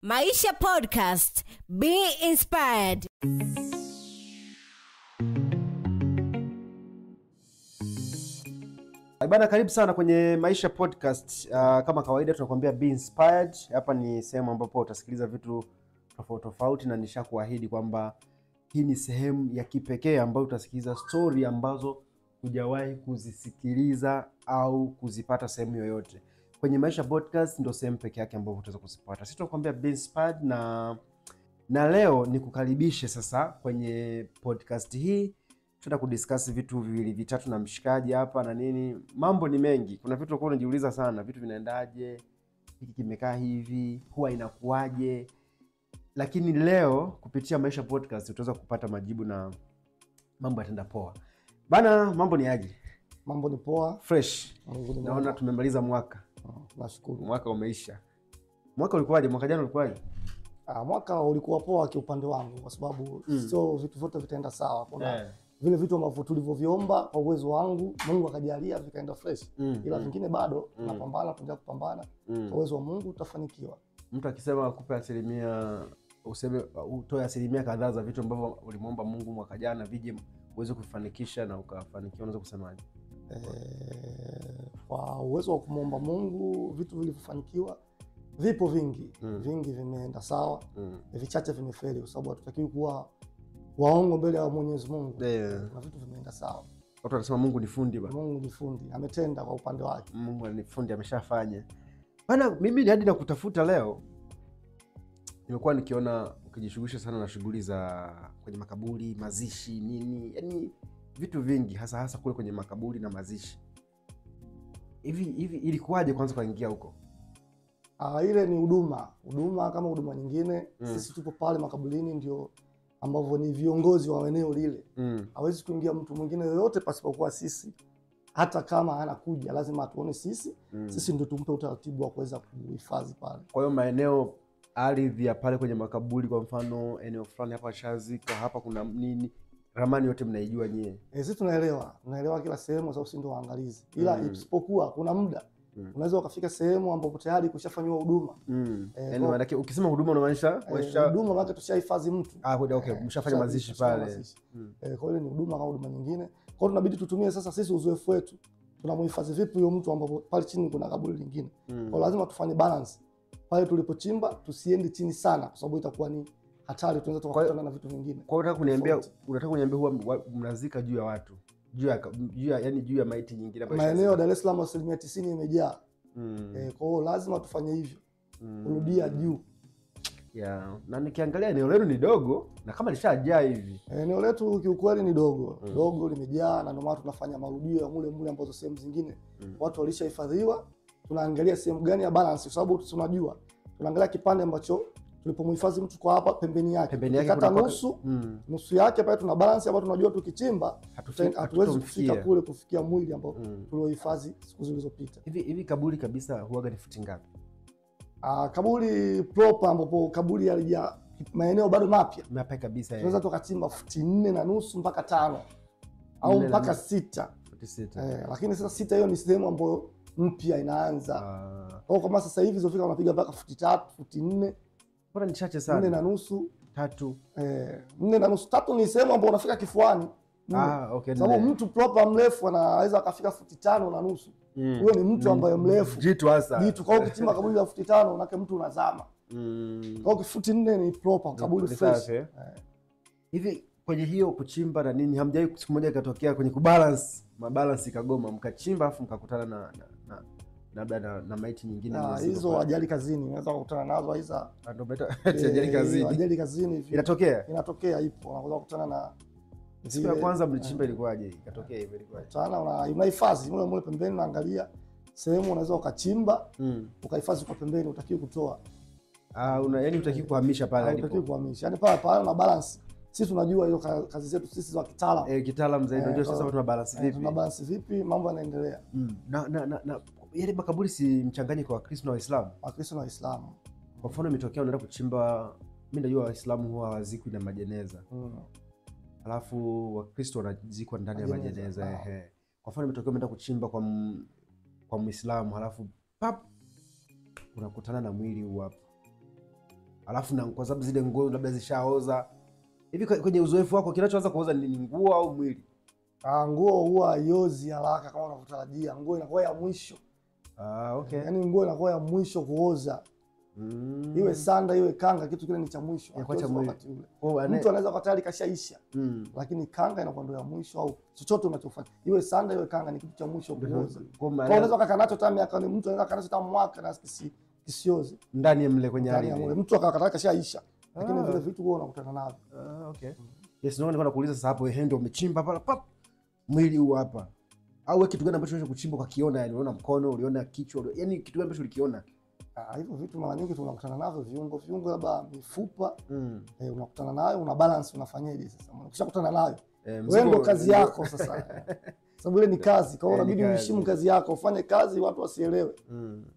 Maisha Podcast. Be inspired. Bana, karibu sana kwenye Maisha Podcast. Kama kawaida tunakuambia be inspired. Hapa ni sehemu ambapo utasikiliza vitu tofauti na nishakuahidi kwamba hii ni sehemu ya kipekee ambayo utasikiliza story ambazo hujawahi kuzisikiliza au kuzipata sehemu yoyote. Kwenye Maisha Podcast ndio sehemu pekee yake ambapo utaweza kuzipata. Sisi tunakuambia be inspired na leo nikukaribishe sasa kwenye podcast hii. Tutaenda kudiscuss vitu viwili vitatu na mshikaji hapa na nini. Mambo ni mengi. Kuna vitu unakuwa unajiuliza sana, vitu vinaendaje? Hiki kimekaa hivi, huwa inakuaje? Lakini leo kupitia Maisha Podcast utaweza kupata majibu na mambo yataenda poa. Bana, mambo ni aje? Mambo ni poa, Fresh. Naona tumemaliza mwaka. Nashukuru. Mwaka umeisha. Mwaka ulikuwaje? Mwaka jana ulikuwaje? Mwaka ulikuwa poa kiupande wangu kwa sababu sio vitu vyote vitaenda sawa. Kuna vile vitu ambavyo tulivyoviomba kwa uwezo wangu Mungu akajalia vikaenda fresh. Ila vingine bado tunapambana, tunaendelea kupambana. Kwa uwezo wa Mungu tutafanikiwa. Mtu akisema akupe asilimia, useme utoe asilimia kadhaa za vitu ambavyo ulimuomba Mungu mwaka jana vije uweze kufanikisha na ukafanikiwa, unaweza kusemaje? Kwa uwezo wa kumuomba Mungu vitu vilivyofanikiwa vipo vingi. Vingi vimeenda sawa. Vichache vimefeli kwa sababu hatutakiwi kuwa waongo mbele ya Mwenyezi Mungu. Na vitu vimeenda sawa. Watu wanasema Mungu ni fundi bana. Mungu ni fundi, ametenda kwa upande wake. Mungu ni fundi, ameshafanya. Bana, mimi hadi na kutafuta leo nimekuwa nikiona ukijishughulisha sana na shughuli za kwenye makaburi, mazishi, nini, yani vitu vingi hasa kule kwenye makaburi na mazishi. Hivi ilikuwaje kwanza kaingia huko? Ile ni huduma kama huduma nyingine. Sisi tupo pale makaburini ndio ambavyo ni viongozi wa eneo lile. Hawezi kuingia mtu mwingine yoyote pasipokuwa sisi. Hata kama anakuja lazima atuone sisi. Sisi ndio tumpe utaratibu wa kuweza kuhifadhi pale. Kwa hiyo maeneo, ardhi ya pale kwenye makaburi, kwa mfano eneo fulani hapa shazika, hapa kuna nini, ramani yote mnaijua nyie? Sisi tunaelewa kila sehemu kwa sababu sisi ndio waangalizi. Ila isipokuwa kuna muda unaweza ukafika sehemu ambapo tayari kushafanywa huduma. Yaani maana ukisema huduma unamaanisha huduma maana tushahifadhi mtu. Okay, mshafanya mazishi pale. Kwa hiyo ni huduma kama huduma nyingine. Kwa hiyo tunabidi tutumie sasa sisi uzoefu wetu. Tunamhifadhi vipi huyo mtu ambapo pale chini kuna kaburi lingine. Kwa hiyo lazima tufanye balance. Pale tulipochimba tusiende chini sana kwa sababu itakuwa ni hatari, tunaweza tukakutana na vitu vingine. Kwa hiyo unataka kuniambia huwa mnazika juu ya watu, juu ya maiti nyingine ambayo maeneo ya Dar es Salaam 90% imejaa. Kwa hiyo lazima tufanye hivyo. Kurudia juu. Na nikiangalia eneo lenu ni dogo na kama lishajaa hivi. Eneo letu kiukweli ni dogo. Dogo limejaa na ndio maana tunafanya marudio ya mule ambazo sehemu zingine watu walishahifadhiwa. Tunaangalia sehemu gani ya balance kwa sababu tunajua. Tunaangalia kipande ambacho tulipomhifadhi mtu kwa hapa pembeni yake kata nusu yake pale tuna balance hapa. Tunajua tukichimba hatuwezi kufika kule kufikia mwili ambao tuliohifadhi siku zilizopita. Hivi kaburi kabisa huaga ni futi ngapi? Kaburi proper ambapo kaburi halija maeneo bado mapya kabisa, tunaweza tukachimba futi 4.5 mpaka 5 au mpaka 6. Lakini sasa 6 hiyo ni sehemu ambayo mpya inaanza. Kwa kama sasa hivi zofika wanapiga mpaka futi 3, futi 4. Bora ni chache sana. 4.5, 3. 4.5, 3 ni sehemu ambayo unafika kifuani. Okay. Sababu mtu proper mrefu anaweza akafika futi 5.5. Huyo ni mtu ambaye mrefu. Jitu hasa. Jitu kwa ukichimba kaburi la futi 5 unake mtu unazama. Kwa hiyo futi 4 ni proper kaburi fresh. Hivi kwenye hiyo kuchimba na nini hamjai siku moja ikatokea kwenye mabalance ikagoma mkachimba afu mkakutana na labda na maiti nyingine? Hizo ajali kazini unaweza kukutana nazo hizo. Ndio beta ajali kazini. Ajali kazini hivi. Inatokea ipo. Unaweza kukutana na siku ya kwanza mlichimba ilikuwaje? Ikatokea hivyo ilikuwaje? Sana unahifadhi mule pembeni, unaangalia sehemu unaweza ukachimba ukahifadhi kwa pembeni, utakiwa kutoa. Yaani utakiwa kuhamisha pale alipo. Utakiwa kuhamisha. Yaani pale na balance. Sisi tunajua hiyo kazi zetu sisi za kitaalamu. Kitaalamu zaidi unajua sasa tuna balance vipi? Tuna balance vipi mambo yanaendelea. Na yale makaburi si mchanganyiko wa Kristo na Waislamu? Wa Kristo na Waislamu. Kwa mfano imetokea unaenda kuchimba, mimi najua Waislamu huwa hawazikwi na majeneza. Alafu Wakristo wanazikwa ndani ya majeneza. Kwa mfano imetokea umeenda kuchimba kwa Muislamu, alafu unakutana na mwili huu hapa. alafu na kwa sababu zile nguo labda zishaoza. Hivi kwenye uzoefu wako kinachoanza kuoza ni nguo au mwili? Nguo huwa haiozi haraka kama unavyotarajia. Nguo inakuwa ya mwisho. Okay. Yaani nguo inakuwa ya mwisho kuoza. Iwe sanda iwe kanga, kitu kile ni cha mwisho. Wakati ule. Mtu anaweza kwa tayari kashaisha. Lakini kanga inakuwa ndio ya mwisho, au chochote unachofanya. Iwe sanda iwe kanga ni kitu cha mwisho kuoza. Kwa unaweza kukaa nacho hata miaka, mtu anaweza kukaa nacho hata mwaka na kisioze. Ndani ya mle kwenye hali. Mtu akakata kashaisha. Lakini vile vitu wewe unakutana navyo. Okay. Yes, ndio kuuliza sasa hapo ndio umechimba pala pap. Mwili huu hapa. Au wewe kitu gani ambacho unaweza kuchimba ukakiona, yani unaona mkono, uliona kichwa, yani kitu gani ambacho ulikiona? Hivyo vitu mara nyingi tunakutana navyo, viungo labda mifupa. Unakutana nayo, una balance, unafanyaje sasa? Ukishakutana nayo, wewe ndio kazi yako sasa. Sababu ile ni kazi, kwa hiyo inabidi uheshimu kazi yako, ufanye kazi watu wasielewe.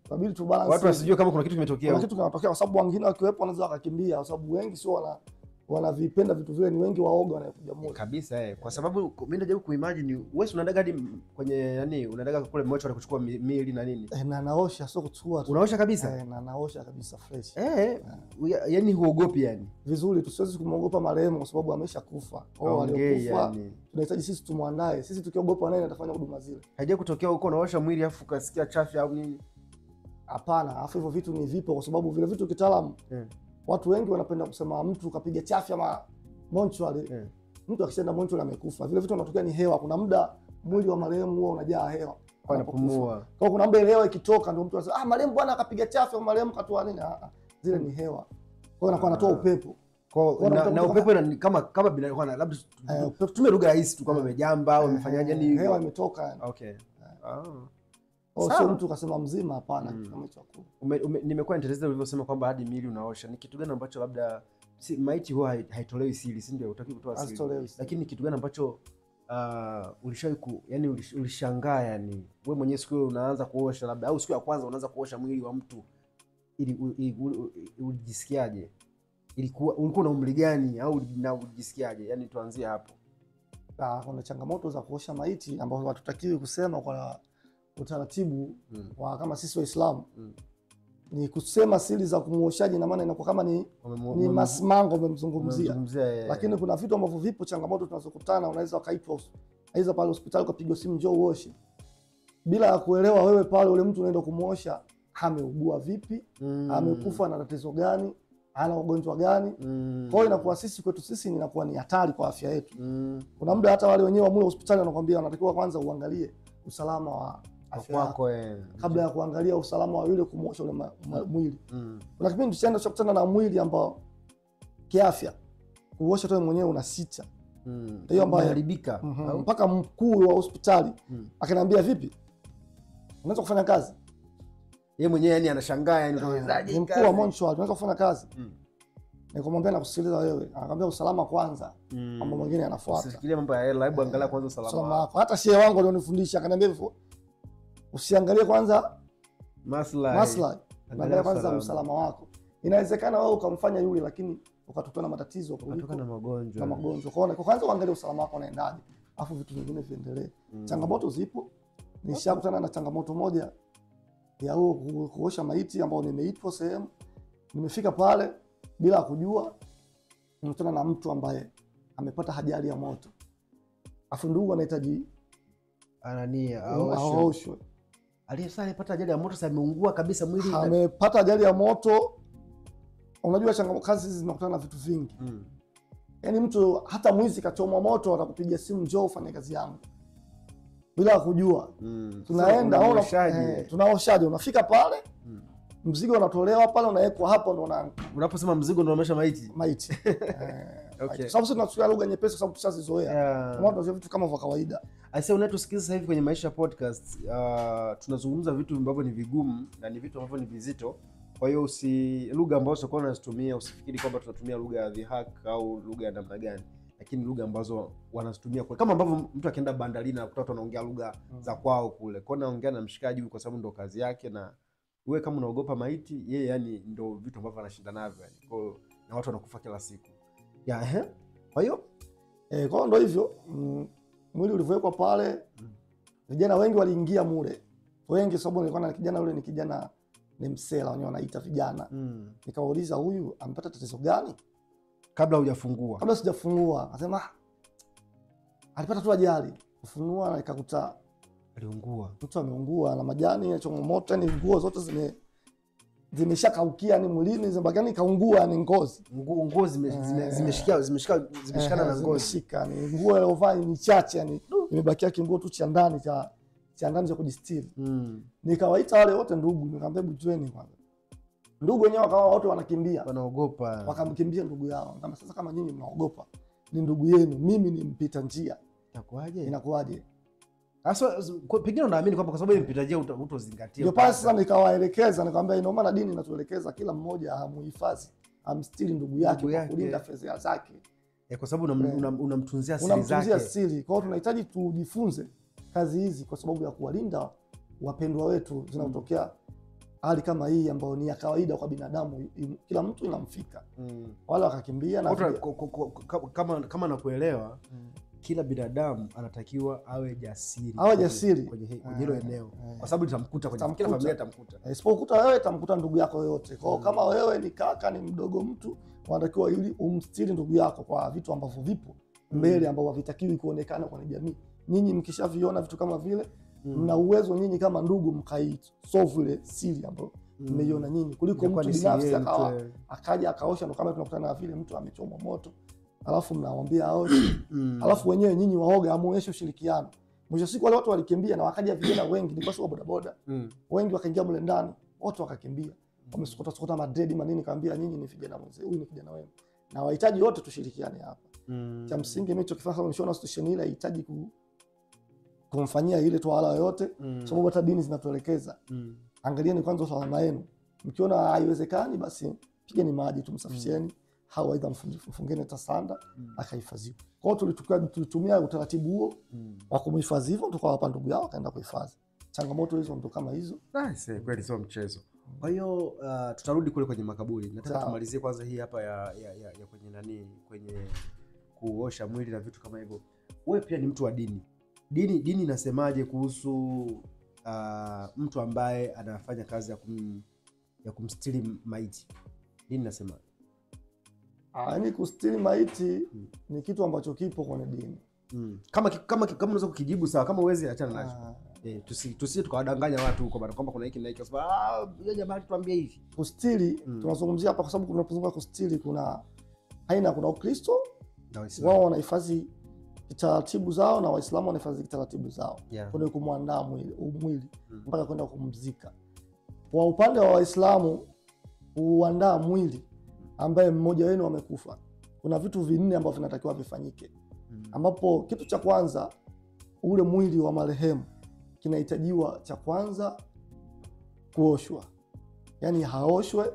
Inabidi tu balance. Watu wasijue kama kuna kitu kimetokea. Kuna kitu kinatokea, kwa sababu wengine wakiwepo wanaweza wakakimbia, kwa sababu wengi sio wanavipenda vitu vile, ni wengi waoga wanakuja moja. Kabisa kwa sababu mimi najaribu kuimagine wewe unaendaga hadi kwenye yani unaendaga kule mochari kuchukua miili na nini? Na naosha, sio kuchukua tu. Unaosha kabisa? Na naosha kabisa fresh. Yani huogopi yani? Vizuri, tusiwezi kumuogopa marehemu kwa sababu ameshakufa. Waliokufa tunahitaji sisi tumwandae. Sisi tukiogopa nani atafanya huduma zile? Haija kutokea huko unaosha mwili afu ukasikia chafya au nini? Hapana, afu hivyo vitu ni vipo kwa sababu vile vitu kitaalamu. Watu wengi wanapenda kusema mtu kapiga chafya monchwali. Mtu akisema monchwali amekufa. Vile vitu vinatokea ni hewa. Kuna muda mwili wa marehemu huwa unajaa hewa. Anapumua. Kwa kuna muda ile hewa ikitoka ndio mtu anasema marehemu bwana akapiga chafya, marehemu katoa nini? Zile ni hewa. Kwa hiyo anakuwa anatoa upepo. Na upepo ni kama binadamu labda tutumie lugha rahisi tu kama amejamba au amefanyaje, ni hewa imetoka. Okay. Sio mtu kasema mzima, hapana. Kama hicho nimekuwa interested ulivyosema kwamba hadi miili unaosha. Ni kitu gani ambacho labda maiti huwa haitolewi siri, si ndio? Utaki kutoa siri. Lakini kitu gani ambacho ulishangaa yani wewe mwenyewe siku unaanza kuosha labda, au siku ya kwanza unaanza kuosha mwili wa mtu, ili ulijisikiaje? Ulikuwa na umri gani au ulijisikiaje? Yani tuanzie hapo. Kuna changamoto za kuosha maiti ambazo hatutakiwi kusema kwa utaratibu wa kama sisi Waislamu. Ni kusema siri za kumuoshaji, na maana inakuwa kama ni masmango umemzungumzia. Lakini kuna vitu ambavyo vipo, changamoto tunazokutana, unaweza kaitwa aidha pale hospitali ukapigwa simu njoo uoshe, bila ya kuelewa wewe pale ule mtu unaenda kumuosha ameugua vipi, amekufa na tatizo gani, ana ugonjwa gani. Kwa hiyo inakuwa sisi kwetu sisi inakuwa ni hatari kwa afya yetu. Kuna muda hata wale wenyewe wa mule hospitali wanakuambia wanatakiwa kwanza uangalie usalama wa afya yako kabla ya kuangalia usalama wa yule kumuosha ule mwili. Kuna kipindi tunaenda kukutana na mwili ambao kiafya kuosha tu mwenyewe unasita. Hiyo ambayo haribika. Mpaka mkuu wa hospitali akaniambia vipi? Unaweza kufanya kazi? Yeye mwenyewe yani anashangaa yani unawezaje? Mkuu wa Monchwali unaweza kufanya kazi? Nikamwambia nakusikiliza wewe. Anakuambia usalama kwanza, mambo mengine yanafuata. Usifikirie mambo ya hela, hebu angalia kwanza usalama wako. Hata shehe wangu alionifundisha akaniambia hivyo. Usiangalie kwanza maslahi. Angalia kwanza usalama wako. Inawezekana wewe ukamfanya yule lakini ukatokana na matatizo, ukatokana na magonjwa. Kwa kwanza uangalie usalama wako unaendaje, afu vitu vingine viendelee. Changamoto zipo. Nishakutana na changamoto moja ya kuosha maiti ambao nimeitwa sehemu. Nimefika pale bila kujua, nimekutana na mtu ambaye amepata ajali ya moto. Afu ndugu anahitaji aoshwe. Aliyesema alipata ajali ya moto, sasa ameungua kabisa mwili. Amepata ajali ya moto. Unajua kazi hizi zinakutana na vitu vingi. Yaani mtu hata mwizi kachomwa moto atakupigia simu njoo ufanye kazi yangu. Bila kujua. Tunaenda tunaoshaje, unafika pale. Mzigo unatolewa pale, unawekwa hapo, ndo unaposema mzigo ndo unamesha maiti. Okay. Sababu sisi tunatumia lugha nyepesi kwa sababu tushazizoea. Kama tunasema vitu kama vya kawaida. Aisee, unatusikiliza sasa hivi kwenye Maisha Podcast, tunazungumza vitu ambavyo ni vigumu na ni vitu ambavyo ni vizito. Kwa hiyo lugha ambazo uko unazitumia usifikiri kwamba tunatumia lugha ya dhihak au lugha ya namna gani, lakini lugha ambazo wanazitumia kwa, kama ambavyo mtu akienda bandarini na kutoa anaongea lugha za kwao kule. Kwa naongea na mshikaji kwa sababu ndo kazi yake, na wewe kama unaogopa maiti, yeye yani ndo vitu ambavyo anashinda navyo yani. Kwa na watu wanakufa kila siku. Kwa hiyo kwa ndo hivyo mwili ulivyowekwa pale, vijana wengi waliingia mule. Wengi sababu nilikuwa na kijana yule ni kijana ni msela wenyewe wanaita vijana. Nikauliza huyu amepata tatizo gani kabla hujafungua? Kabla sijafungua akasema alipata tu ajali. Kufungua na nikakuta aliungua. Mtu ameungua na majani ya moto, ni nguo zote zimeshakaukia ni mwilini, zimebaki kaungua ni ngozi. Nguo zimeshikana na ngozi. Ni nguo iliyovaa ni chache, yani imebakia kinguo tu cha ndani cha kujistiri. Nikawaita wale wote ndugu, nikamwambia bujweni kwanza. Ndugu wenyewe wakawa wote wanakimbia. Wanaogopa. Wakamkimbia ndugu yao. Kama sasa kama nyinyi mnaogopa, ni ndugu yenu, mimi ni mpita njia. Inakuaje? Sasa pengine unaamini kwamba kwa sababu ni mpita njia utozingatia. Ndio pale sasa nikawaelekeza, nikamwambia ina maana dini inatuelekeza kila mmoja amuhifadhi, amstiri ndugu yake kwa kulinda fedha zake. Kwa sababu unamtunzia siri zake. Unamtunzia siri. Kwa hiyo tunahitaji tujifunze kazi hizi kwa sababu ya kuwalinda wapendwa wetu zinatokea hali kama hii ambayo ni ya kawaida kwa binadamu, kila mtu inamfika. Wala wakakimbia na kama nakuelewa, kila binadamu anatakiwa awe jasiri. Kwenye hilo eneo. Kwa sababu litamkuta kwenye kila familia itamkuta. Isipokuta wewe itamkuta ndugu yako yote. Kwa hiyo kama wewe ni kaka, ni mdogo mtu, unatakiwa ili umstiri ndugu yako kwa vitu ambavyo vipo mbele ambavyo havitakiwi kuonekana kwenye jamii. Nyinyi mkishaviona vitu kama vile, mna uwezo nyinyi kama ndugu mkaisolve ile siri ambayo mmeiona nyinyi, kuliko mtu binafsi akaja akaosha. Ndo kama tunakutana na vile mtu amechomwa moto alafu mnawaambia aoshe, alafu wenyewe nyinyi waoga amuonyeshe ushirikiano. Mwisho siku wale watu walikimbia na wakaja vijana wengi, ni kwa sababu bodaboda wengi wakaingia mle ndani, watu wakakimbia, wamesokota madredi manini. Kaambia nyinyi ni vijana mzee, huyu ni kijana wenu na wahitaji wote tushirikiane hapa. Cha msingi mimi nilichokifanya kama nishaona situation ile inahitaji kumfanyia ile toala yote, sababu hata dini zinatuelekeza. Angalieni kwanza usalama wenu. Mkiona haiwezekani basi pigeni maji tumsafisheni, au aidha mfungeni tasanda akahifadhiwa. Kwa hiyo tulitumia utaratibu huo wa kumhifadhi hivyo, tukawapa ndugu yao akaenda kuhifadhi. Changamoto hizo ndo kama hizo. Kweli sio mchezo. Kwa hiyo tutarudi kule kwenye makaburi. Nataka tumalizie kwanza hii hapa ya kwenye kuosha mwili na vitu kama hivyo. Wewe pia ni mtu wa dini. Dini inasemaje kuhusu mtu ambaye anafanya kazi ya kumstiri maiti? Dini inasema yaani kustiri maiti ni kitu ambacho kipo kwenye dini. Kama unaweza kukijibu sawa, kama uwezi achana nacho. Tusije tukawadanganya watu huko bado kwamba kuna hiki na hiki, kwa sababu yeye jamaa tuambie hivi. Kustiri tunazungumzia hapa kwa sababu tunapozungumza kustiri kuna Ukristo na Uislamu. Wao wanahifadhi taratibu zao na Waislamu wanahifadhi taratibu zao. Kuna kumwandaa mwili mpaka kwenda kumzika. Kwa upande wa Waislamu huandaa mwili ambaye mmoja wenu amekufa. Kuna vitu vinne ambavyo vinatakiwa vifanyike. Ambapo kitu cha kwanza, ule mwili wa marehemu kinahitajiwa cha kwanza kuoshwa. Yaani haoshwe.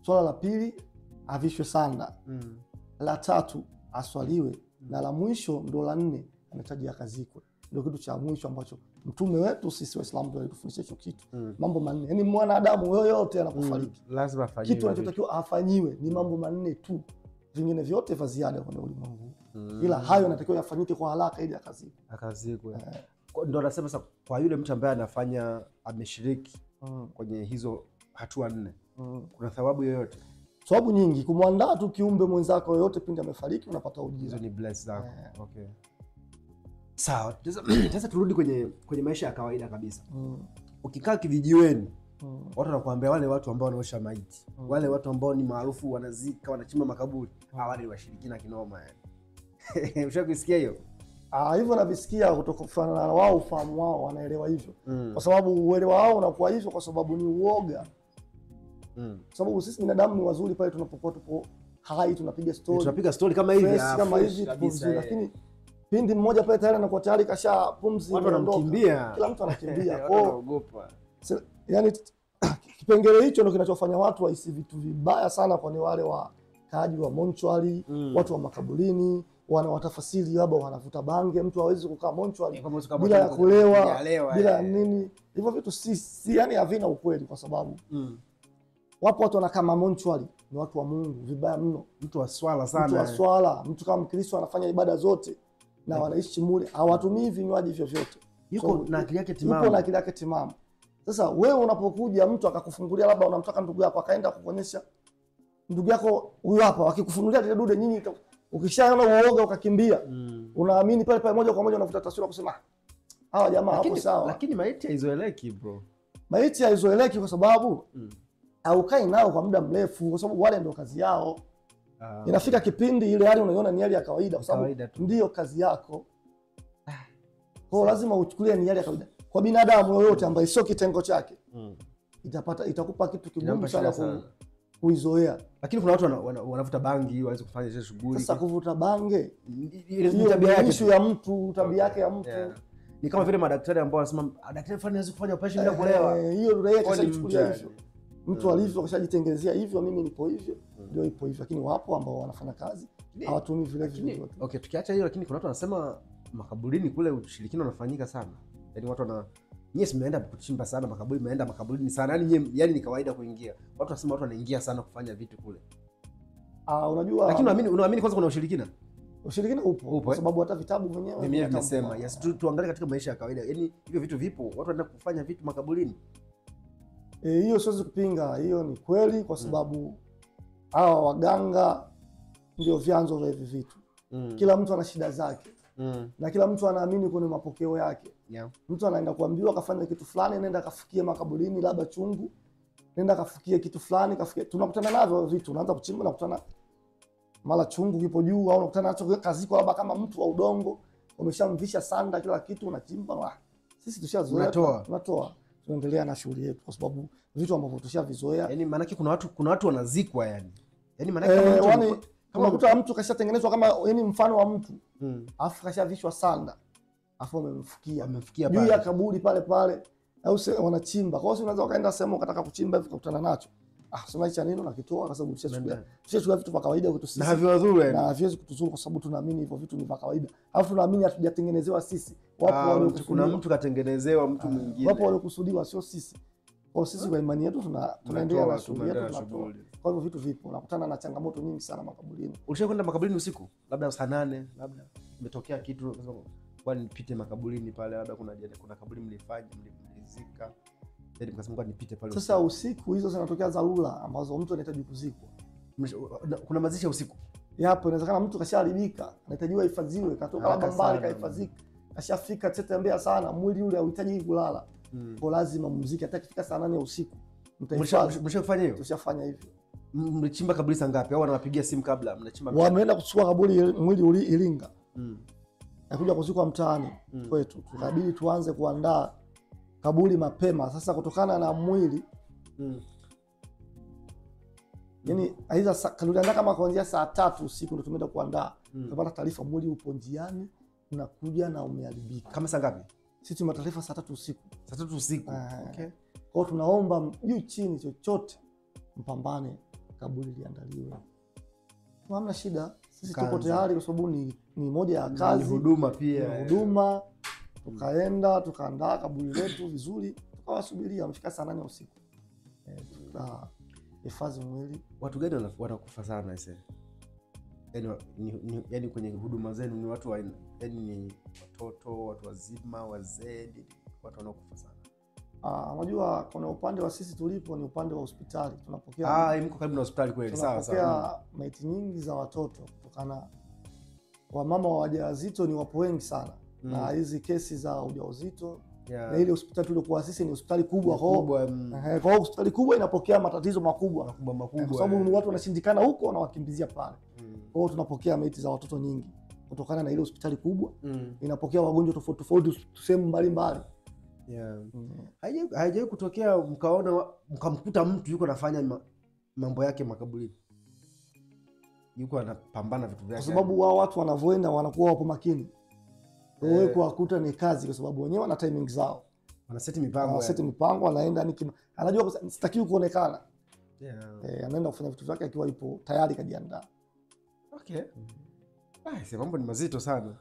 Swala la pili avishwe sanda. La tatu aswaliwe. Na la mwisho ndo la nne anahitaji akazikwe. Ndio kitu cha mwisho ambacho mtume wetu sisi Waislamu ndio alitufundisha hicho kitu. Mambo manne. Yaani mwanadamu yoyote anapofariki lazima afanyiwe. Kitu anachotakiwa afanyiwe ni mambo manne tu. Vingine vyote vya ziada kwenye ulimwengu. Ila hayo yanatakiwa yafanyike kwa haraka ili akazikwe. Ndio anasema sasa kwa yule mtu ambaye anafanya ameshiriki kwenye hizo hatua nne. Kuna thawabu yoyote? Sababu nyingi. Kumwandaa tu kiumbe mwenzako yoyote pindi amefariki unapata ujira. Hizo ni bless zako. Okay. Sawa. Sasa turudi kwenye maisha ya kawaida kabisa. Ukikaa kivijiweni, watu wanakuambia wale watu ambao wanaosha maiti, wale watu ambao ni maarufu wanazika, wanachimba makaburi, wale ni washirikina kinoma yani. Ushakusikia hiyo? Hivyo navisikia kutokana na wao ufahamu wao wanaelewa hivyo. Kwa sababu uelewa wao unakuwa hivyo kwa sababu ni uoga. Sababu sisi binadamu ni wazuri pale tunapokuwa tupo hai, tunapiga story kama hivi kabisa, lakini pindi mmoja pale tayari anakuwa tayari kasha pumzi, watu wanakimbia, kila mtu anakimbia. Wanaogopa. Yaani kipengele hicho ndio kinachofanya watu wahisi vitu vibaya sana kwa wale wakaaji wa monchwali, watu wa makaburini, watafasiri labda wanavuta bange, mtu hawezi kukaa monchwali bila ya kulewa, bila nini. Hivyo vitu si yani havina ukweli kwa sababu wapo watu wanakaa monchwali ni watu wa Mungu vibaya mno, mtu wa swala sana, mtu kama Mkristo anafanya ibada zote na wanaishi mule, hawatumii vinywaji vyovyote. Yuko na akili yake timamu. Yuko na akili yake timamu. Sasa wewe unapokuja mtu akakufungulia, labda unamtaka ndugu yako akaenda kukuonyesha ndugu yako huyu hapa, akikufungulia ile dude, nyinyi ukishaona uoga ukakimbia, unaamini pale pale moja kwa moja unavuta taswira kusema hawa jamaa hapo sawa. Lakini maiti haizoeleki bro. Maiti haizoeleki kwa sababu haukai nao kwa muda mrefu, kwa sababu wale ndio kazi yao. Inafika kipindi ile hali unaiona ni hali ya kawaida, kwa sababu ndio kazi yako. Kwa lazima uchukulie ni hali ya kawaida. Kwa binadamu yoyote ambaye sio kitengo chake, itakupa kitu kigumu sana kuizoea. Lakini kuna watu wanavuta bangi waweze kufanya hizo shughuli. Sasa kuvuta bangi ile tabia yake ya mtu, tabia yake ya mtu. Ni kama vile madaktari ambao wanasema daktari fulani hawezi kufanya operation bila kulewa. Hiyo ndio yeye kashachukulia hivyo. Mtu alivyo kashajitengenezea hivyo, mimi nipo hivyo, ndio ipo hivyo. Lakini wapo ambao wanafanya kazi hawatumii vile vile. Okay, tukiacha hiyo, lakini kuna watu wanasema makaburini kule ushirikina unafanyika sana. Yaani watu nyie mnaenda kuchimba sana makaburi, mnaenda makaburini sana. Yaani ni kawaida kuingia. Watu wanasema watu wanaingia sana kufanya vitu kule. Unajua, lakini unaamini kwanza kuna ushirikina? Ushirikina upo kwa sababu hata vitabu vyenyewe vimesema. Yes, tuangalie katika maisha ya kawaida. Yaani hivyo vitu vipo, watu wanaenda kufanya vitu makaburini. Hiyo siwezi kupinga, hiyo ni kweli kwa sababu hawa waganga ndio vyanzo vya hivi vitu. Kila mtu ana shida zake. Na kila mtu anaamini kwenye mapokeo yake. Mtu anaenda kuambiwa kafanya kitu fulani, nenda kafikie makaburini, labda chungu, nenda kafikie kitu fulani, kafikie. Tunakutana navyo vitu, unaanza kuchimba na kukutana mara chungu kipo juu, au unakutana nacho kaziko labda kama mtu wa udongo, umeshamvisha sanda kila kitu, unachimba. Sisi tushazoea, tunatoa. Tunaendelea na shughuli yetu kwa sababu vitu ambavyo tushavizoea. Yaani maana yake kuna watu wanazikwa yani. Yaani maana yake kama unakuta mtu kashatengenezwa kama yani mfano wa mtu. Afu kashavishwa sanda. Afu amemfikia juu ya kaburi pale pale, au wanachimba. Kwa hiyo unaweza kaenda sehemu ukataka kuchimba hivi ukakutana nacho. Sema hicho nini nakitoa kwa sababu tushachukua vitu vya kawaida kwetu sisi. Na haviwadhuru yani. Na haviwezi kutuzuru kwa sababu tunaamini hivyo vitu ni vya kawaida. Alafu tunaamini hatujatengenezewa sisi. Wapo waliokusudiwa. Kuna mtu katengenezewa mtu mwingine. Wapo waliokusudiwa sio sisi. Kwa sisi kwa imani yetu tunaendelea na shughuli yetu. Kwa hivyo vitu vipo. Unakutana na changamoto nyingi sana makaburini. Ulishakwenda makaburini usiku? Labda saa 8, labda umetokea kitu kwa nipite makaburini pale, labda kuna kaburi mlifanya mlizika. Yaani mkasema kwa nipite pale. Sasa usiku hizo zinatokea dharura ambazo mtu anahitaji kuzikwa. Kuna mazishi usiku. Yapo, inawezekana mtu kashaharibika, anahitajiwa hifadhiwe, katoka labda mbali kahifadhika. Kashafika tembea sana, mwili ule hauhitaji kulala. Kwa lazima muziki hata kifika saa 8 usiku. Mshafanya hiyo? Tushafanya hivyo. Mlichimba kaburi saa ngapi au wanawapigia simu kabla mnachimba? Wameenda kuchukua kaburi mwili Iringa. Nakuja kuzikwa mtaani kwetu. Tukabidi tuanze kuandaa kaburi mapema. Sasa kutokana na mwili yani aidha tuliandaa kama kuanzia saa 3 usiku ndio tumeenda kuandaa. Tukapata taarifa mwili upo njiani unakuja na umeharibika. Kama saa ngapi? Sisi tumetaarifa saa 3 usiku. Saa 3 usiku. Okay. Kwa tunaomba juu chini chochote mpambane kaburi liandaliwe. Hamna shida. Sisi tuko tayari kwa sababu ni moja ya kazi. Ni huduma pia. Huduma. Tukaenda tukaandaa kaburi letu vizuri, tukawasubiria wamefika saa 8 usiku. Hifadhi mwili. Watu gani wanakufa sana sasa? Yaani kwenye huduma zenu ni watu yaani ni watoto, watu wazima, wazee, watu wanaokufa sana. Unajua kuna upande wa sisi tulipo ni upande wa hospitali. Tunapokea mko karibu na hospitali kweli? Sawa sawa. Tunapokea maiti nyingi za watoto kutokana wa mama wajawazito ni wapo wengi sana. Na hizi kesi za ujauzito na ile hospitali tuliokuwa sisi ni hospitali kubwa. Kwa hiyo hospitali kubwa inapokea matatizo makubwa. Kwa sababu watu wanashindikana huko na wakimbizia pale. Kwa hiyo tunapokea maiti za watoto nyingi kutokana na ile hospitali kubwa. Inapokea wagonjwa tofauti tofauti sehemu mbalimbali. Haijawahi kutokea mkamkuta mtu yuko anafanya mambo yake makaburini? Yuko anapambana vitu vyake. Kwa sababu wao watu wanavoenda wanakuwa wapo makini. Wewe kuwakuta ni kazi kwa sababu wenyewe wana timing zao. Wanaseti mipango, anaenda anajua sitakiwi kuonekana. Anaenda kufanya vitu vyake akiwa ipo tayari kajiandaa. Okay. Mambo ni mazito sana.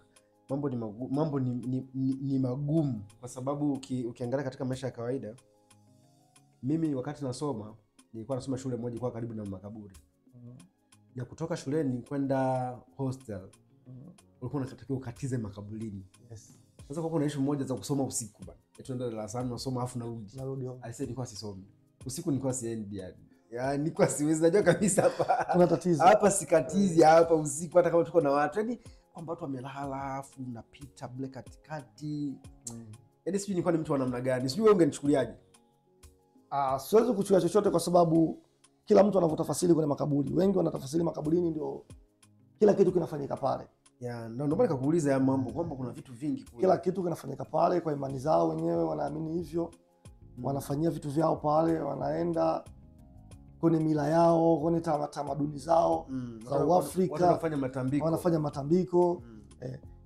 Mambo ni magumu kwa sababu ukiangalia katika maisha ya kawaida. Mimi wakati nasoma nilikuwa nasoma shule moja kwa karibu na makaburi. Na kutoka shuleni kwenda hostel ulikuwa unatakiwa ukatize makaburini. Sasa kwa unaishi mmoja za kusoma usiku bana. tuende darasani nasoma afu narudi home. Alisema nilikuwa sisomi. Usiku nilikuwa siendi yani. Yaani nilikuwa siwezi, najua kabisa hapa. Kuna tatizo. Hapa sikatizi hapa usiku hata kama tuko na watu. Yaani kwamba watu wamelala afu unapita black katikati. Yaani sijui nilikuwa ni mtu wa namna gani. Sijui wewe ungenichukuliaje? Siwezi kuchukua chochote kwa sababu kila mtu anavotafasiri kwenye makaburi. Wengi wanatafasiri makaburini ndio kila kitu kinafanyika pale. Ndio maana nikakuuliza ya mambo kwamba kuna vitu vingi kule. Kila kitu kinafanyika pale kwa imani zao wenyewe, wanaamini hivyo. Wanafanyia vitu vyao pale, wanaenda kwenye mila yao, kwenye tamaduni zao za Afrika, wanafanya matambiko.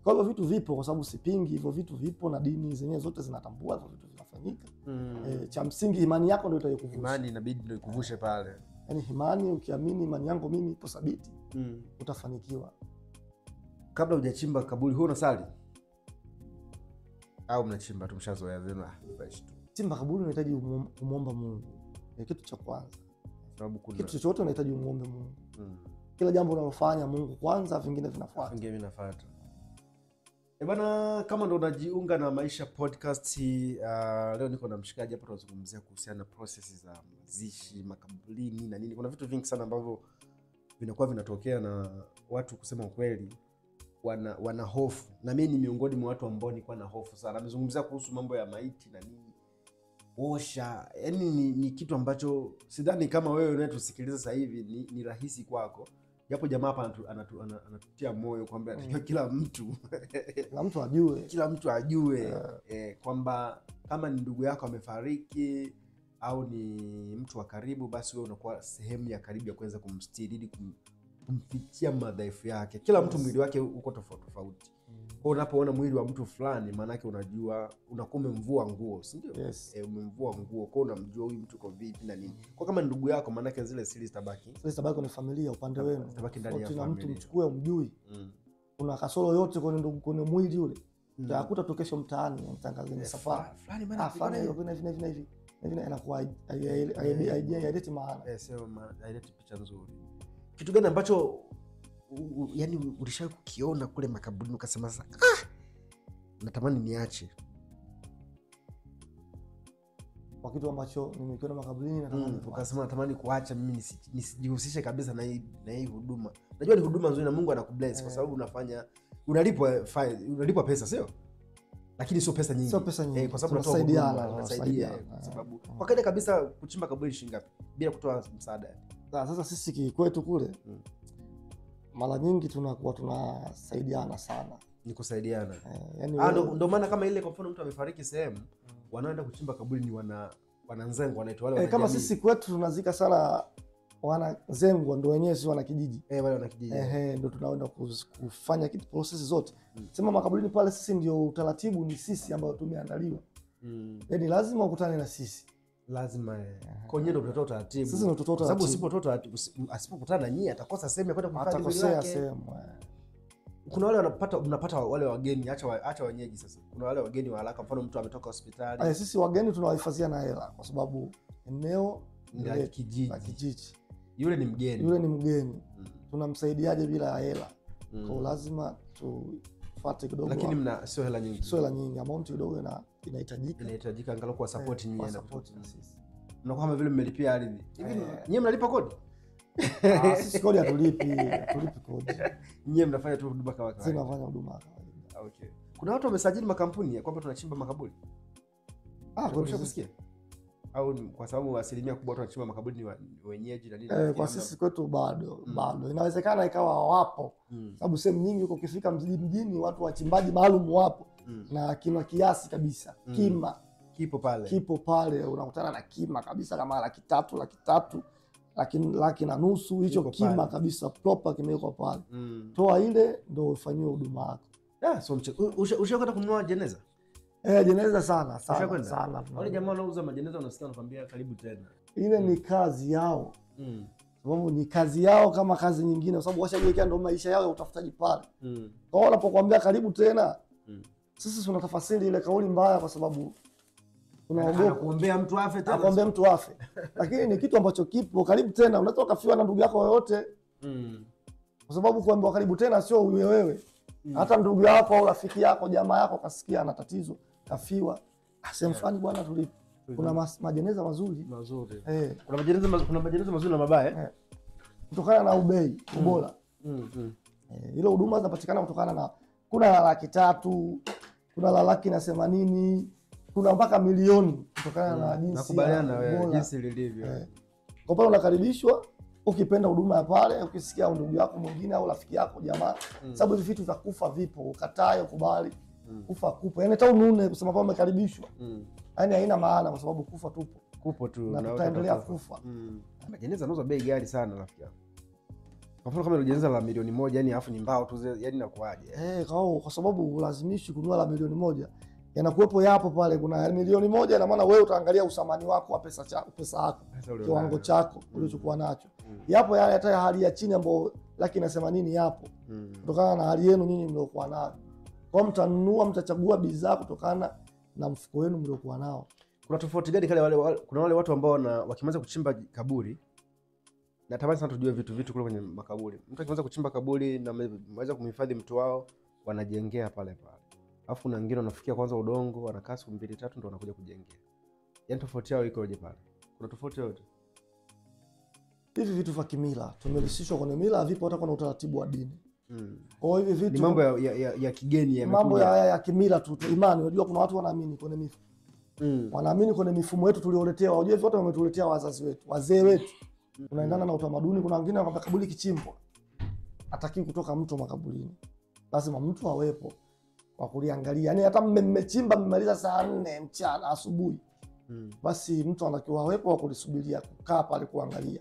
Kwa hivyo vitu vipo, kwa sababu sipingi hivyo vitu vipo, na dini zenyewe zote zinatambua hivyo vitu vinafanyika. Cha msingi imani yako ndio itakuvusha. Imani inabidi ndio ikuvushe pale. Yaani imani, ukiamini imani yangu mimi ipo thabiti, utafanikiwa. Kabla hujachimba kaburi huwa unasali au mnachimba tumshazoea zenu fresh tu? Chimba kaburi unahitaji kumuomba Mungu. Ni kitu cha kwanza. Sababu kuna kitu chochote unahitaji umuombe Mungu. Kila jambo unalofanya Mungu kwanza, vingine vinafuata. Vingine vinafuata. Bana, kama ndo unajiunga na Maisha Podcast, leo niko na mshikaji hapa tunazungumzia kuhusiana na processes za mazishi, makaburini na nini. Kuna vitu vingi sana ambavyo vinakuwa vinatokea na watu, kusema ukweli, wana hofu. Na mimi ni miongoni mwa watu ambao nilikuwa na hofu sana. Amezungumzia kuhusu mambo ya maiti na nini. Osha, yani ni kitu ambacho sidhani kama wewe unayetusikiliza sasa hivi ni rahisi kwako. Japo jamaa hapa anatutia moyo kwamba kila mtu ajue kwamba kama ni ndugu yako amefariki au ni mtu wa karibu, basi wewe unakuwa sehemu ya karibu ya kuweza kumstiri ili kumfikia madhaifu yake. Kila mtu mwili wake uko tofauti. Kwa unapoona mwili wa mtu fulani, maana yake unajua unakuwa umemvua nguo, si ndio? Umemvua nguo, kwa unamjua huyu mtu uko vipi na nini. Kwa kama ndugu yako, maana yake zile siri zitabaki kwenye familia, upande wenu zitabaki ndani ya familia. Mtu mchukue umjui. Kuna kasoro yote kwenye ndugu, kwenye mwili ule. Utakuta tu kesho mtaani mtangazeni safari fulani maana hivi anakuwa haileti maana. Sio haileti picha nzuri. Kitu gani ambacho yani ulishawahi kukiona kule makaburini ukasema sasa natamani niache? Kwa kitu ambacho nimekiona makaburini ukasema natamani kuacha mimi nisijihusishe kabisa na hii huduma. Najua ni huduma nzuri na Mungu anakubless kwa sababu unafanya unalipwa pesa, sio? Lakini sio pesa nyingi. Kwa sababu unasaidia kwa sababu kwa kaida kabisa kuchimba kaburi shilingi ngapi bila kutoa msaada? Sasa sisi kwetu kule mara nyingi tunakuwa tunasaidiana sana. Ni kusaidiana. Yani ndio maana kama ile kwa mfano mtu amefariki sehemu, wanaenda kuchimba kaburi ni wananzengo wanaitwa wale kama sisi kwetu tunazika sana wananzengo, ndio wenyewe si wana kijiji. Wale wana kijiji. Ndio tunaenda kufanya kitu process zote. Sema makaburini pale sisi ndio utaratibu ni sisi ambao tumeandaliwa. Yaani lazima ukutane na sisi. Lazima kwa nini ndio tutatoa utaratibu. Sisi ndio tutatoa sababu usipotoa asipokutana na nyie atakosa sehemu ya kwenda kuhifadhi mwili wake. Kuna wale mnapata wale wageni, acha wenyeji sasa. Kuna wale wageni wa haraka, mfano mtu ametoka hospitali. Sisi wageni tunawahifadhia na hela kwa sababu eneo la kijiji. Yule ni mgeni. Tunamsaidiaje bila hela? Kwa lazima tufuate kidogo. Lakini sio hela nyingi. Amount kidogo inahitajika angalau kwa support nyinyi na sisi. Mnakuwa kama vile mmelipia ardhi. Hivi nyinyi mnalipa kodi? Sisi kodi hatulipi kodi. Nyinyi mnafanya tu huduma kama kawaida. Tunafanya huduma kawaida. Okay. Kuna watu wamesajili makampuni ya kwamba tunachimba makaburi. Kusikia? Au kwa sababu asilimia kubwa watu wanachimba makaburi ni wenyeji na nini? Kwa sisi kwetu bado. Inawezekana ikawa wapo. Sababu sehemu nyingi huko ukifika mjini watu wachimbaji maalum wapo. Na kima kiasi kabisa. Kima kipo pale unakutana na kima kabisa kama 300,000 1,200,000 hicho kima kabisa proper kimewekwa pale. Toa ile ndio ufanyiwe huduma yako. So ushakwenda kununua jeneza? Jeneza sana. Wale jamaa wanauza majeneza unasikia wanakuambia karibu tena. Ile ni kazi yao. Sababu ni kazi yao kama kazi nyingine, kwa sababu washajiwekea ndio maisha yao ya utafutaji pale. Kwa hiyo wanapokuambia karibu tena, sisi tunatafasiri ile kauli mbaya kwa sababu tunaogopa kuombea mtu afe tena. Kuombea mtu afe. Lakini ni kitu ambacho kipo karibu tena, unaweza ukafiwa na ndugu yako yoyote. Kwa sababu kuambiwa karibu tena sio wewe. Hata ndugu yako au rafiki yako, jamaa yako kasikia ana tatizo, kafiwa. Sehemu fulani bwana kuna majeneza mazuri. Kuna majeneza mazuri na mabaya kutokana na ubora. Ile huduma zinapatikana kutokana na kuna la 300,000, kuna la 180,000, kuna mpaka milioni kutokana na jinsi nakubaliana jinsi lilivyo. Kwa pale unakaribishwa, ukipenda huduma ya pale, ukisikia ndugu yako mwingine au rafiki yako jamaa, sababu hivi vitu vya kufa vipo, ukatae ukubali, kufa kupo. Yaani hata unune kusema kwamba umekaribishwa. Yaani haina maana kwa sababu kufa kupo tu na tutaendelea kufa. Majeneza yanauzwa bei ghali sana rafiki yangu. Kwa mfano kama ile jeneza la milioni 1 yani alafu ni mbao tu yani inakuaje? Kwa sababu ulazimishi kununua la milioni 1. Yanakuwepo yapo pale, kuna milioni 1 ina maana wewe utaangalia usamani wako wa pesa yako, kiwango chako ulichokuwa nacho. Yapo yale hata hali ya chini ambayo laki nasema nini yapo. Kutokana na hali yenu nyinyi mliokuwa nayo. Kwa mtanunua, mtachagua bidhaa kutokana na mfuko wenu mliokuwa nao. Kuna tofauti gani kuna wale watu ambao wakimaliza kuchimba kaburi, natamani sana tujue vitu kule kwenye makaburi. Mtu akimaliza kuchimba kaburi na maweza kumhifadhi mtu wao, wanajengea pale. Alafu kuna wengine wanafikia kwanza udongo, wanakaa siku 2-3 ndio wanakuja kujengea. Yaani tofauti yao ikoje pale? Kuna tofauti yote? Hivi vitu vya kimila tumelisishwa kwenye mila, vipo hata kwa utaratibu wa dini. Kwa hivi vitu ni mambo ya kigeni ya mambo ya kimila tu, imani. Unajua kuna watu wanaamini kwenye mifumo. Wanaamini kwenye mifumo yetu tulioletewa. Unajua hivi watu wametuletea wazazi wetu, wazee wetu. Unaendana na utamaduni. Kuna wengine kwamba kaburi kichimbwa hataki kutoka mtu makaburini, lazima mtu awepo kwa kuliangalia. Yaani hata mmechimba mmemaliza saa 4 mchana asubuhi, basi mtu anakiwa awepo wa kulisubiria, kukaa pale kuangalia.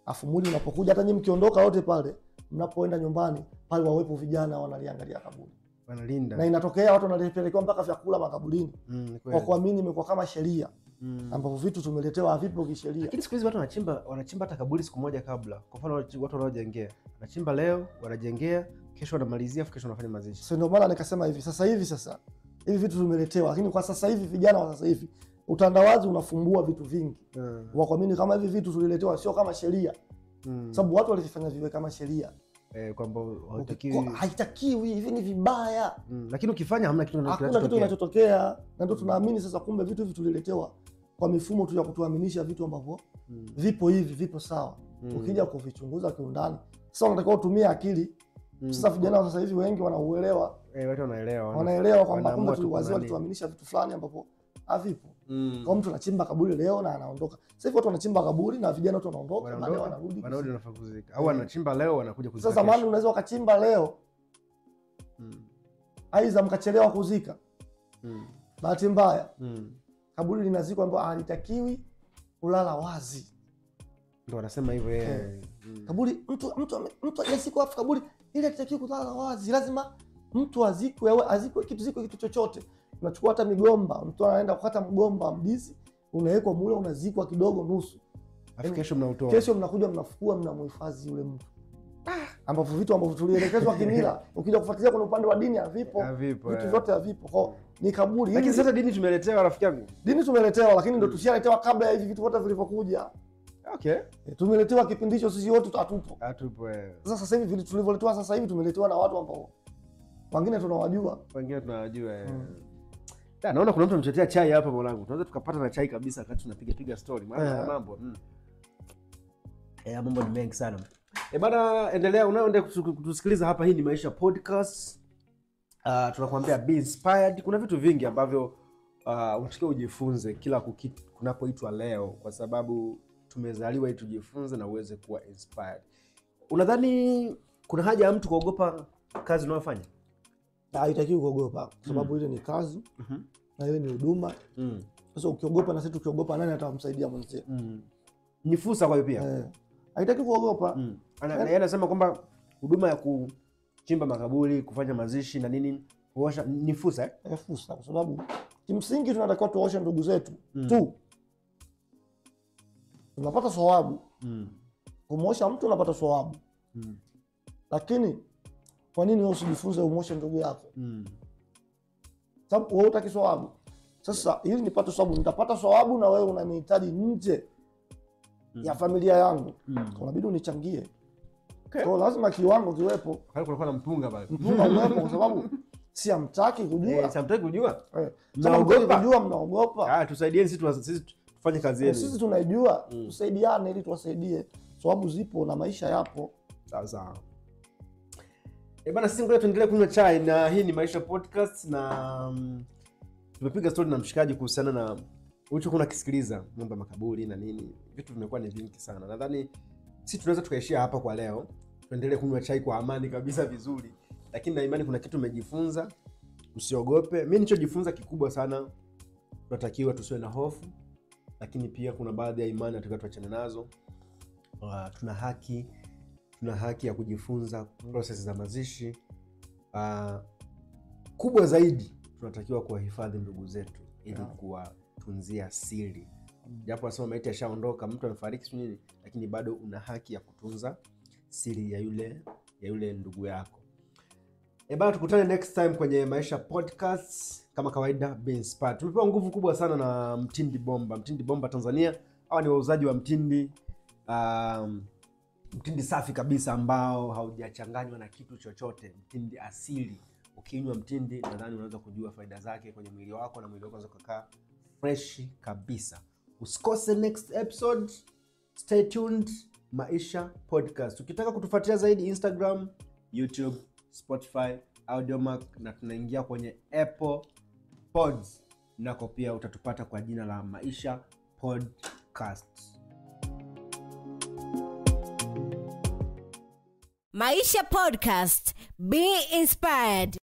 Afu mwili unapokuja, hata nyinyi mkiondoka wote pale, mnapoenda nyumbani pale wawepo vijana wanaliangalia kaburi, wanalinda. Na inatokea watu wanalipelekwa mpaka vyakula makaburini. Kwa kuamini imekuwa kama sheria. Ambapo vitu tumeletewa havipo kisheria. Lakini siku hizi watu wanachimba hata kaburi siku moja kabla. Kwa mfano watu wanaojengea, wanachimba leo, wanajengea, kesho wanamalizia, kesho wanafanya mazishi. Sio, ndio maana nikasema hivi sasa hivi vitu tumeletewa, lakini kwa sasa hivi vijana wa sasa hivi utandawazi unafumbua vitu vingi. Kwa kuamini kama hivi vitu tuliletewa sio kama sheria. Sababu watu walifanya viwe kama sheria. Kwamba haitakiwi, hivi ni vibaya. Lakini ukifanya hamna kitu kinachotokea. Na ndio tunaamini sasa kumbe vitu hivi tuliletewa kwa mifumo tu ya kutuaminisha vitu ambavyo vipo hivi, vipo sawa. Ukija kuvichunguza kiundani, sasa unatakiwa utumie akili. Sasa vijana wa sasa hivi wengi wanauelewa. Watu wanaelewa kwamba kumbe wazee walituaminisha vitu fulani ambapo havipo. Kwa mtu anachimba kaburi leo na anaondoka. Sasa hivi watu wanachimba kaburi na vijana watu wanaondoka, baadaye wanarudi wanafukuzika. Au wanachimba leo wanakuja kuzika. Sasa zamani unaweza ukachimba leo, aidha mkachelewa kuzika. Bahati mbaya kaburi linazikwa ambapo halitakiwi kulala wazi. Ndio wanasema hivyo kaburi mtu azikwe afu kaburi ile halitakiwi kulala wazi. Lazima mtu azikwe kitu chochote. Unachukua hata migomba, mtu anaenda kukata mgomba mbizi, unawekwa mule, unazikwa kidogo nusu. Afu kesho mnautoa. Kesho mnakuja mnafukua, mnamhifadhi yule mtu. Ambapo vitu ambavyo tulielekezwa kimila, ukija kufuatilia kuna upande wa dini havipo. Vitu vyote havipo. Kwa ni kaburi. Lakini sasa dini tumeletewa rafiki yangu. Dini tumeletewa, lakini ndio tushaletewa kabla ya hivi vitu vyote vilivyokuja. Okay. Tumeletewa kipindi hicho sisi wote hatupo. Sasa hivi vitu tulivyoletewa sasa hivi tumeletewa na watu ambao wengine tunawajua. Naona kuna mtu anatuletea chai hapa mwanangu. Tunaweza tukapata na chai kabisa wakati tunapiga story. Maana mambo. Mambo ni mengi sana. Bana, endelea unaoenda kutusikiliza hapa. Hii ni Maisha Podcast. Tunakuambia be inspired. Kuna vitu vingi ambavyo unatakiwa ujifunze kila kunapoitwa leo, kwa sababu tumezaliwa ili tujifunze na uweze kuwa inspired. Unadhani kuna haja ya mtu kuogopa kazi unayofanya? Haitakiwi kuogopa kwa sababu ile ni kazi na ile ni huduma. Sasa ukiogopa na sisi tukiogopa, nani atamsaidia mwenzie? Ni fursa kwa hiyo pia. Haitakiwi kuogopa. Anasema kwamba huduma ya kuchimba makaburi, kufanya mazishi na nini, kuosha ni fursa fursa kwa sababu kimsingi tunatakiwa tuoshe ndugu zetu tu. Tunapata thawabu. Kumosha mtu unapata thawabu. Lakini kwa nini wewe usijifunze umoshe ndugu yako? Sababu wewe utaki thawabu. Sasa ili nipate thawabu, nitapata thawabu na wewe unanihitaji nje ya familia yangu. Unabidi unichangie. Kwa lazima kiwango kiwepo. Kulikuwa na mpunga pale. Mpunga uwepo kwa sababu Si hamtaki kujua. Hamtaki kujua? Mnaogopa kujua, mnaogopa. Tusaidieni sisi tufanye kazi yetu. Sisi tunaijua, tusaidiane ili tuwasaidie. Sababu zipo na maisha yapo. Sawa. Bana, sisi ngoja tuendelee kunywa chai, na hii ni Maisha Podcast, na tumepiga story na mshikaji kuhusiana na ulichokuwa unakisikiliza mambo ya makaburi na nini. Vitu vimekuwa ni vingi sana. Nadhani sisi tunaweza tukaishia hapa kwa leo. Tuendelee kunywa chai kwa amani kabisa vizuri. Lakini na imani kuna kitu umejifunza. Usiogope. Mimi nilichojifunza kikubwa sana, tunatakiwa tusiwe na hofu. Lakini pia kuna baadhi ya imani tunatakiwa tuachane nazo. Tuna haki ya kujifunza process za mazishi. Kubwa zaidi, tunatakiwa kuwahifadhi ndugu zetu ili kuwatunzia siri. Japo nasema maiti yashaondoka, mtu amefariki nini, lakini bado una haki ya kutunza siri ya yule ndugu yako. Bana, tukutane next time kwenye Maisha Podcast. Kama kawaida, Be Inspired. Tumepewa nguvu kubwa sana na Mtindi Bomba. Mtindi Bomba Tanzania. Hawa ni wauzaji wa mtindi. Mtindi safi kabisa ambao haujachanganywa na kitu chochote. Mtindi asili. Ukinywa mtindi, nadhani unaweza kujua faida zake kwenye mwili wako, na mwili wako unaweza kukaa fresh kabisa. Usikose next episode. Stay tuned. Maisha Podcast. Ukitaka kutufuatilia zaidi, Instagram, YouTube, Spotify, Audiomack, na tunaingia kwenye Apple Pods. Nako pia utatupata kwa jina la Maisha Podcast. Maisha Podcast. Be inspired.